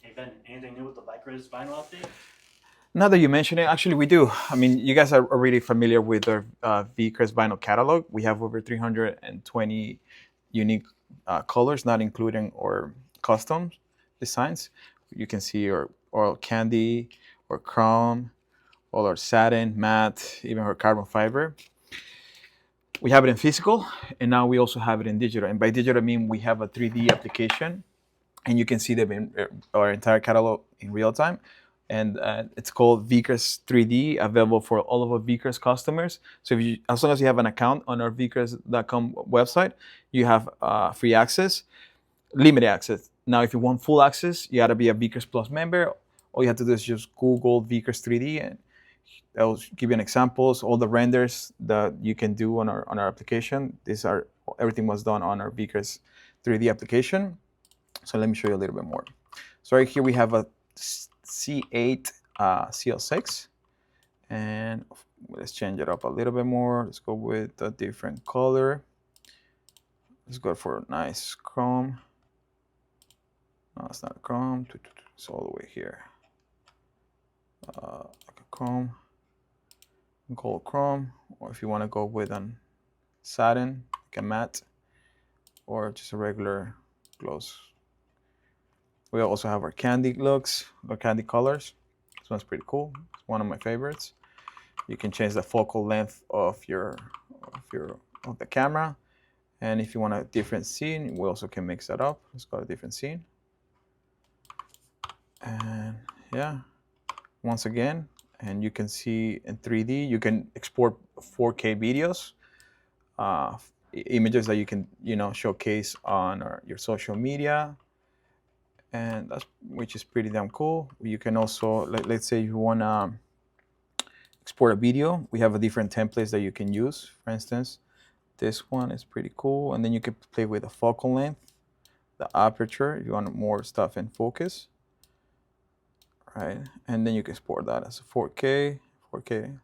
Hey Ben, anything new with the vicrez vinyl update? Now that you mention it, actually we do. I mean, you guys are already familiar with our vicrez vinyl catalog. We have over 320 unique colors, not including our custom designs. You can see our oil candy, or chrome, all our satin, matte, even our carbon fiber. We have it in physical, and now we also have it in digital. And by digital, I mean we have a 3D application, and you can see our entire catalog in real time. And it's called Vicrez 3D, available for all of our Vicrez customers. So as long as you have an account on our vicrez.com website, you have free access, limited access. Now, if you want full access, you got to be a Vicrez Plus member. All you have to do is just Google Vicrez 3D, and I'll give you an examples. All the renders that you can do on our application. These are everything was done on our Vicrez 3D application. So let me show you a little bit more. So right here we have a C8 CL6, and let's change it up a little bit more. Let's go with a different color. Let's go for a nice chrome. No, it's not a chrome. It's all the way here. Like a chrome, gold chrome, or if you want to go with an satin, like a matte, or just a regular gloss. We also have our candy looks, our candy colors. This one's pretty cool. It's one of my favorites. You can change the focal length of the camera, and if you want a different scene, we also can mix that up. Let's go to a different scene, and yeah, once again, and you can see in 3D. You can export 4K videos, images that you can showcase on your social media, and that's which is pretty damn cool. You can also let's say you want to export a video. We have a different templates that you can use. For instance, this one is pretty cool, and then you can play with the focal length, the aperture if you want more stuff in focus, right? And then you can export that as a 4K. 4K.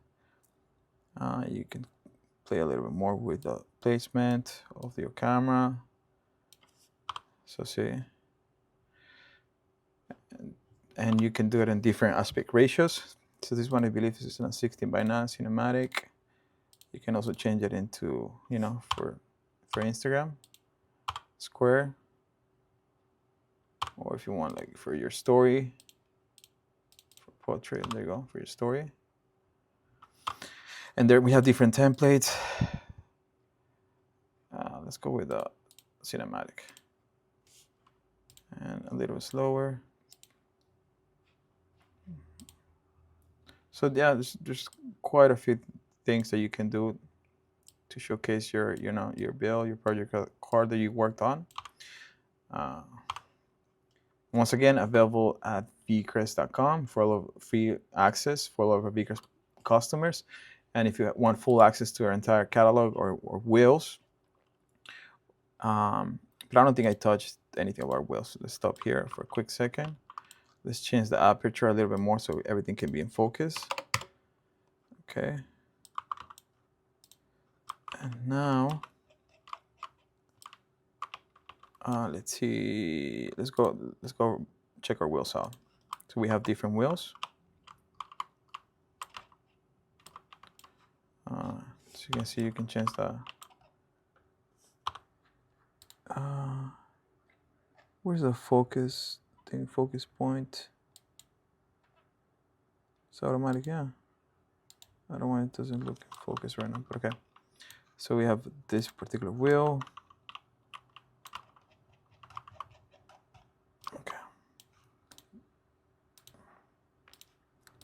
You can play a little bit more with the placement of your camera. So see, and you can do it in different aspect ratios. So this one I believe is a 16:9 cinematic. You can also change it into for Instagram square, or if you want like for your story, for portrait, there you go, for your story. And there we have different templates. Let's go with the cinematic, and a little slower. So yeah, there's quite a few things that you can do to showcase your your bill, your project card that you worked on. Once again, available at vicrez.com for all of free access for all of our Vicrez customers. And if you want full access to our entire catalog or wheels, but I don't think I touched anything about wheels. So let's stop here for a quick second. Let's change the aperture a little bit more so everything can be in focus. Okay. And now, let's see. Let's go check our wheels out. So we have different wheels. So you can see you can change the. Where's the focus thing? Focus point. It's automatic, yeah. I don't know why it doesn't look focused right now, but okay. So we have this particular wheel. Okay.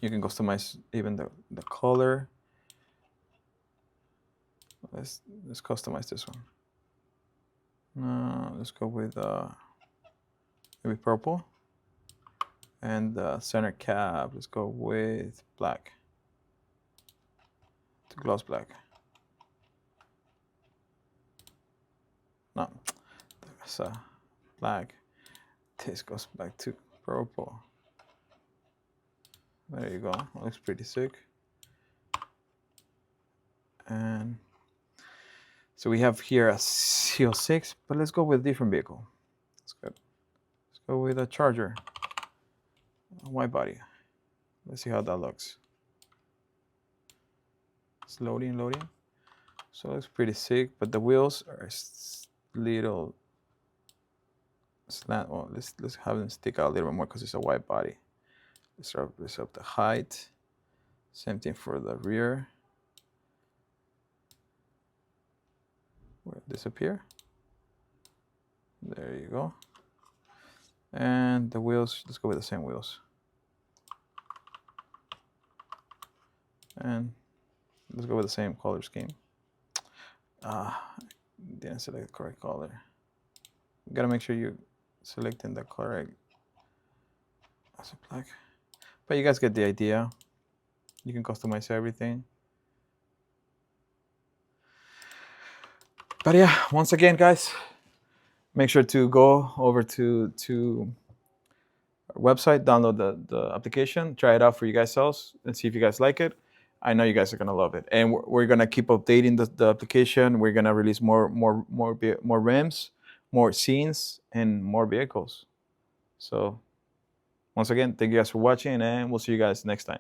You can customize even the color. Let's customize this one. Let's go with maybe purple. And the center cap, let's go with black. To gloss black. No, that's black. This goes back to purple. There you go. Looks pretty sick. And so we have here a CO6, but let's go with a different vehicle. That's good. Let's go with a Charger. Wide body. Let's see how that looks. It's loading. So it looks pretty sick, but the wheels are little slant. Well, let's have them stick out a little bit more because it's a wide body. Let's up the height. Same thing for the rear. Will it disappear? There you go. And the wheels, let's go with the same wheels. And let's go with the same color scheme. Didn't select the correct color. You gotta make sure you're selecting the correct as a black. But you guys get the idea. You can customize everything. But yeah, once again, guys, make sure to go over to our website, download the application, try it out for you guys selves, and see if you guys like it. I know you guys are gonna love it, and we're gonna keep updating the application. We're gonna release more rims, more scenes, and more vehicles. So once again, thank you guys for watching, and we'll see you guys next time.